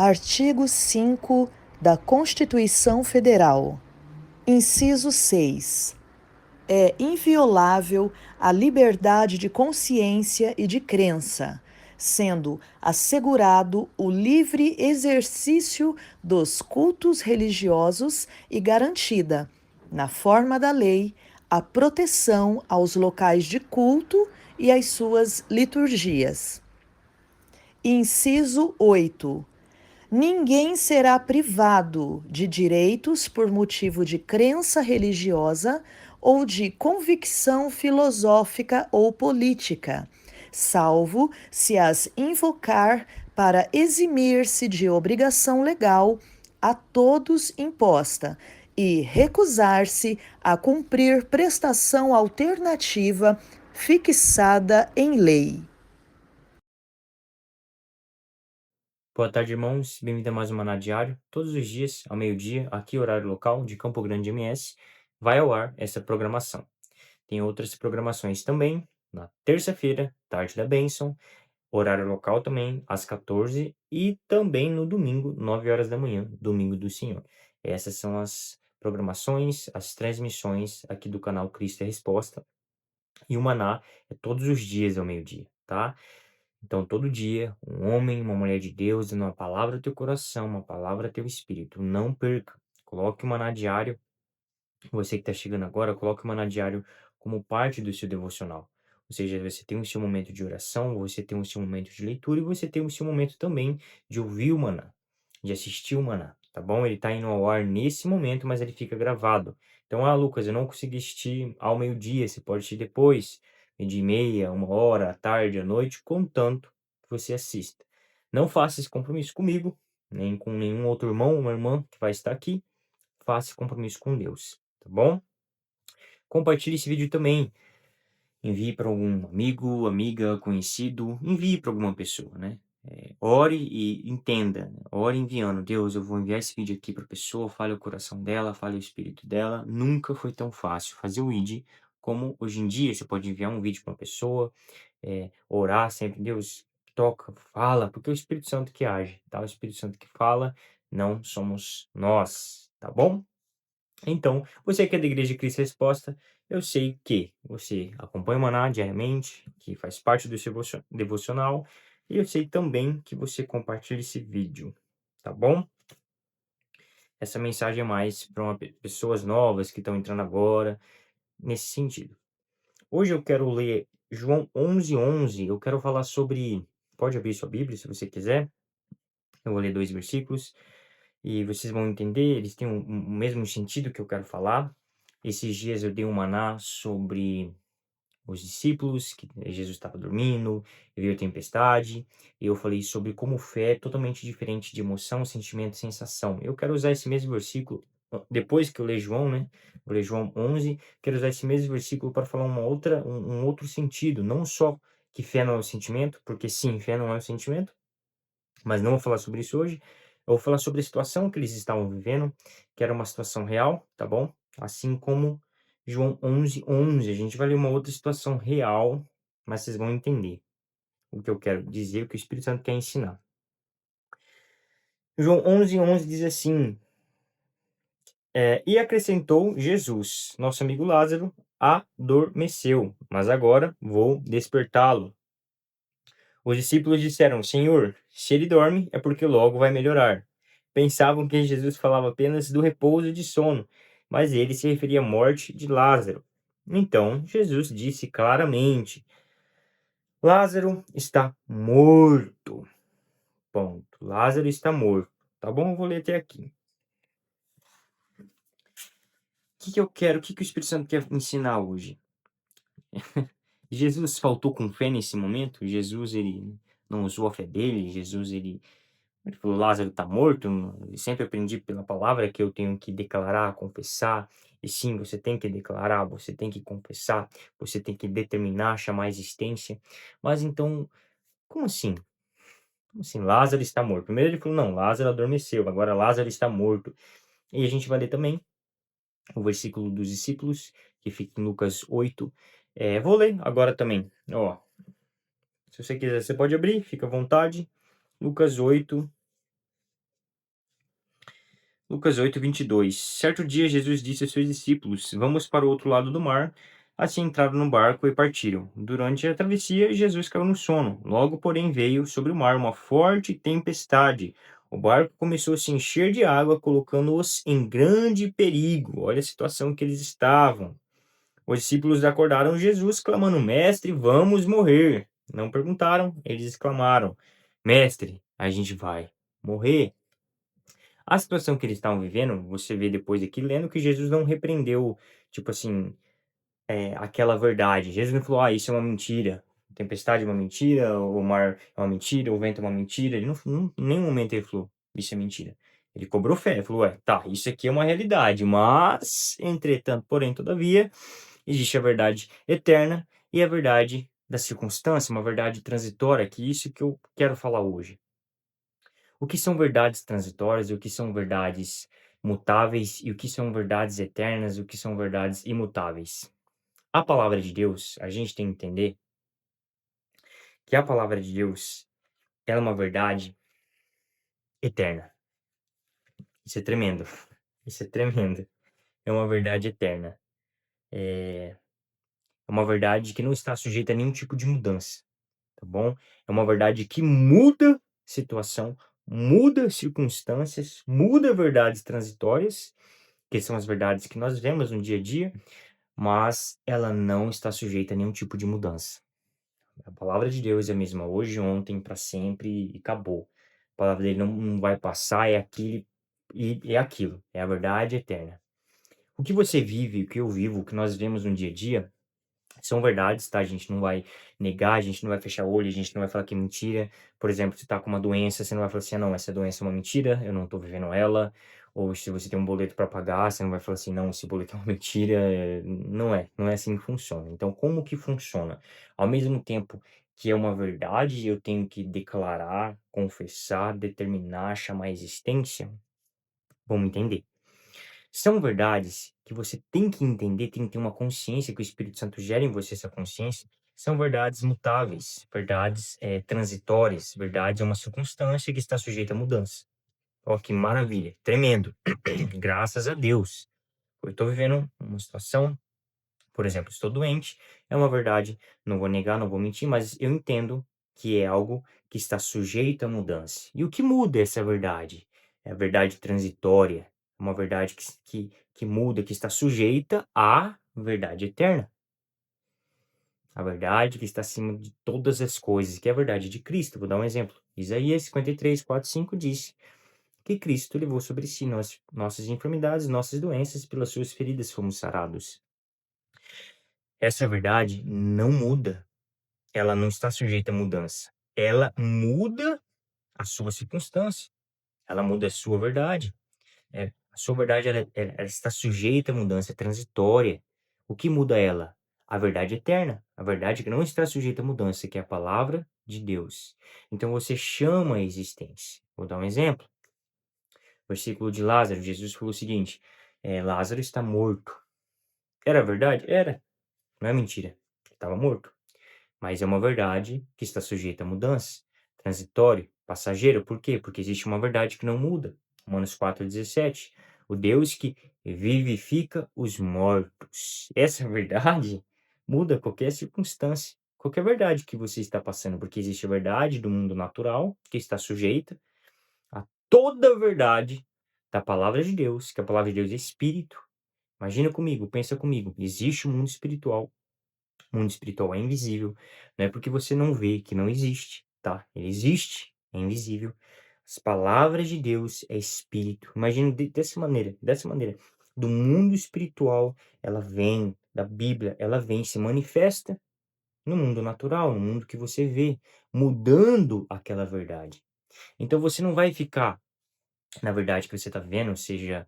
Artigo 5 da Constituição Federal. Inciso 6. É inviolável a liberdade de consciência e de crença, sendo assegurado o livre exercício dos cultos religiosos e garantida, na forma da lei, a proteção aos locais de culto e às suas liturgias. Inciso 8. Ninguém será privado de direitos por motivo de crença religiosa ou de convicção filosófica ou política, salvo se as invocar para eximir-se de obrigação legal a todos imposta e recusar-se a cumprir prestação alternativa fixada em lei. Boa tarde, irmãos. Bem-vindo a mais um Maná Diário. Todos os dias, ao meio-dia, aqui, horário local de Campo Grande, MS, vai ao ar essa programação. Tem outras programações também, na terça-feira, tarde da bênção, horário local também, às 14 e também no domingo, 9 horas da manhã, domingo do Senhor. Essas são as programações, as transmissões aqui do canal Cristo é Resposta. E o Maná é todos os dias ao meio-dia, tá? Então, todo dia, um homem, uma mulher de Deus, dando uma palavra ao teu coração, uma palavra ao teu espírito. Não perca. Coloque o Maná diário. Você que está chegando agora, coloque o Maná diário como parte do seu devocional. Ou seja, você tem o seu momento de oração, você tem o seu momento de leitura e você tem o seu momento também de ouvir o Maná, de assistir o Maná, tá bom? Ele está indo ao ar nesse momento, mas ele fica gravado. Então, Lucas, eu não consegui assistir ao meio-dia, você pode assistir depois, meio-dia e meia, 1 hora, à tarde, à noite, contanto que você assista. Não faça esse compromisso comigo, nem com nenhum outro irmão ou uma irmã que vai estar aqui. Faça esse compromisso com Deus, tá bom? Compartilhe esse vídeo também. Envie para algum amigo, amiga, conhecido. Envie para alguma pessoa, né? Ore e entenda. Né? Ore enviando. Deus, eu vou enviar esse vídeo aqui para a pessoa. Fale o coração dela, fale o espírito dela. Nunca foi tão fácil fazer o ID como hoje em dia. Você pode enviar um vídeo para uma pessoa, orar sempre. Deus, toca, fala, porque é o Espírito Santo que age, tá? O Espírito Santo que fala, não somos nós, tá bom? Então, você que é da Igreja de Cristo Resposta, eu sei que você acompanha o Maná diariamente, que faz parte do seu devocional, e eu sei também que você compartilha esse vídeo, tá bom? Essa mensagem é mais para pessoas novas que estão entrando agora, nesse sentido. Hoje eu quero ler João 11:11. Eu quero falar sobre. Pode abrir sua Bíblia se você quiser. Eu vou ler 2 versículos e vocês vão entender, eles têm o mesmo sentido que eu quero falar. Esses dias eu dei um maná sobre os discípulos, que Jesus estava dormindo, e veio a tempestade, e eu falei sobre como fé é totalmente diferente de emoção, sentimento e sensação. Eu quero usar esse mesmo versículo, depois que eu ler João, né? Vou ler João 11, quero usar esse mesmo versículo para falar um outro sentido, não só que fé não é o sentimento, porque sim, fé não é o sentimento, mas não vou falar sobre isso hoje. Eu vou falar sobre a situação que eles estavam vivendo, que era uma situação real, tá bom? Assim como João 11:11. A gente vai ler uma outra situação real, mas vocês vão entender o que eu quero dizer, o que o Espírito Santo quer ensinar. João 11:11 diz assim: E acrescentou Jesus, nosso amigo Lázaro, adormeceu, mas agora vou despertá-lo. Os discípulos disseram: Senhor, se ele dorme, é porque logo vai melhorar. Pensavam que Jesus falava apenas do repouso de sono, mas ele se referia à morte de Lázaro. Então Jesus disse claramente: Lázaro está morto. Ponto. Lázaro está morto. Tá bom? Eu vou ler até aqui. O que eu quero? O que o Espírito Santo quer ensinar hoje? Jesus faltou com fé nesse momento? Jesus, ele não usou a fé dele? Jesus, ele falou, Lázaro está morto. Eu sempre aprendi pela palavra que eu tenho que declarar, confessar. E sim, você tem que declarar, você tem que confessar, você tem que determinar, chamar a existência. Mas então, como assim? Como assim? Lázaro está morto. Primeiro ele falou, não, Lázaro adormeceu, agora Lázaro está morto. E a gente vai ler também o versículo dos discípulos, que fica em Lucas 8. Vou ler agora também. Ó, se você quiser, você pode abrir, fica à vontade. Lucas 8, Lucas 8:22. Certo dia, Jesus disse aos seus discípulos: Vamos para o outro lado do mar. Assim entraram no barco e partiram. Durante a travessia, Jesus caiu no sono. Logo, porém, veio sobre o mar uma forte tempestade. O barco começou a se encher de água, colocando-os em grande perigo. Olha a situação que eles estavam. Os discípulos acordaram Jesus, clamando: Mestre, vamos morrer. Não perguntaram, eles exclamaram: Mestre, a gente vai morrer. A situação que eles estavam vivendo, você vê depois aqui lendo que Jesus não repreendeu, tipo assim, aquela verdade. Jesus não falou: isso é uma mentira, a tempestade é uma mentira, o mar é uma mentira, o vento é uma mentira. Ele não em nenhum momento ele falou: isso é mentira. Ele cobrou fé, ele falou: tá, isso aqui é uma realidade, mas, entretanto, porém, todavia, existe a verdade eterna e a verdade da circunstância, uma verdade transitória, que é isso que eu quero falar hoje. O que são verdades transitórias e o que são verdades mutáveis e o que são verdades eternas e o que são verdades imutáveis? A palavra de Deus, a gente tem que entender que a palavra de Deus ela é uma verdade eterna. Isso é tremendo. Isso é tremendo. É uma verdade eterna. É uma verdade que não está sujeita a nenhum tipo de mudança, tá bom? É uma verdade que muda situação, muda circunstâncias, muda verdades transitórias, que são as verdades que nós vemos no dia a dia, mas ela não está sujeita a nenhum tipo de mudança. A palavra de Deus é a mesma hoje, ontem, para sempre e acabou. A palavra dele não vai passar, é aquilo e é aquilo, é a verdade eterna. O que você vive, o que eu vivo, o que nós vemos no dia a dia, são verdades, tá? A gente não vai negar, a gente não vai fechar o olho, a gente não vai falar que é mentira. Por exemplo, se tá com uma doença, você não vai falar assim: não, essa doença é uma mentira, eu não tô vivendo ela. Ou se você tem um boleto para pagar, você não vai falar assim: não, esse boleto é uma mentira. Não é assim que funciona. Então, como que funciona? Ao mesmo tempo que é uma verdade, eu tenho que declarar, confessar, determinar, chamar a existência. Vamos entender. São verdades que você tem que entender, tem que ter uma consciência, que o Espírito Santo gera em você essa consciência. São verdades mutáveis, verdades transitórias, verdade é uma circunstância que está sujeita a mudança. Ó, que maravilha, tremendo. Graças a Deus. Eu estou vivendo uma situação, por exemplo, estou doente, é uma verdade, não vou negar, não vou mentir, mas eu entendo que é algo que está sujeito à mudança. E o que muda essa verdade? É a verdade transitória, uma verdade que muda, que está sujeita à verdade eterna. A verdade que está acima de todas as coisas, que é a verdade de Cristo. Vou dar um exemplo. Isaías 53, 4, 5 diz que Cristo levou sobre si nossas enfermidades, nossas doenças, pelas suas feridas fomos sarados. Essa verdade não muda. Ela não está sujeita a mudança. Ela muda a sua circunstância. Ela muda a sua verdade. A sua verdade ela está sujeita a mudança, é transitória. O que muda ela? A verdade eterna. A verdade que não está sujeita a mudança, que é a palavra de Deus. Então você chama a existência. Vou dar um exemplo. Versículo de Lázaro. Jesus falou o seguinte: Lázaro está morto. Era verdade? Era. Não é mentira. Ele estava morto. Mas é uma verdade que está sujeita a mudança, transitório, passageiro. Por quê? Porque existe uma verdade que não muda. Romanos 4,17. O Deus que vivifica os mortos. Essa verdade muda qualquer circunstância, qualquer verdade que você está passando, porque existe a verdade do mundo natural, que está sujeita a toda a verdade da palavra de Deus, que a palavra de Deus é espírito. Imagina comigo, pensa comigo. Existe o mundo espiritual. O mundo espiritual é invisível, não é porque você não vê que não existe, tá? Ele existe, é invisível. As palavras de Deus é espírito. Imagina dessa maneira, dessa maneira. Do mundo espiritual, ela vem, da Bíblia, ela vem, se manifesta no mundo natural, no mundo que você vê, mudando aquela verdade. Então você não vai ficar na verdade que você está vivendo, seja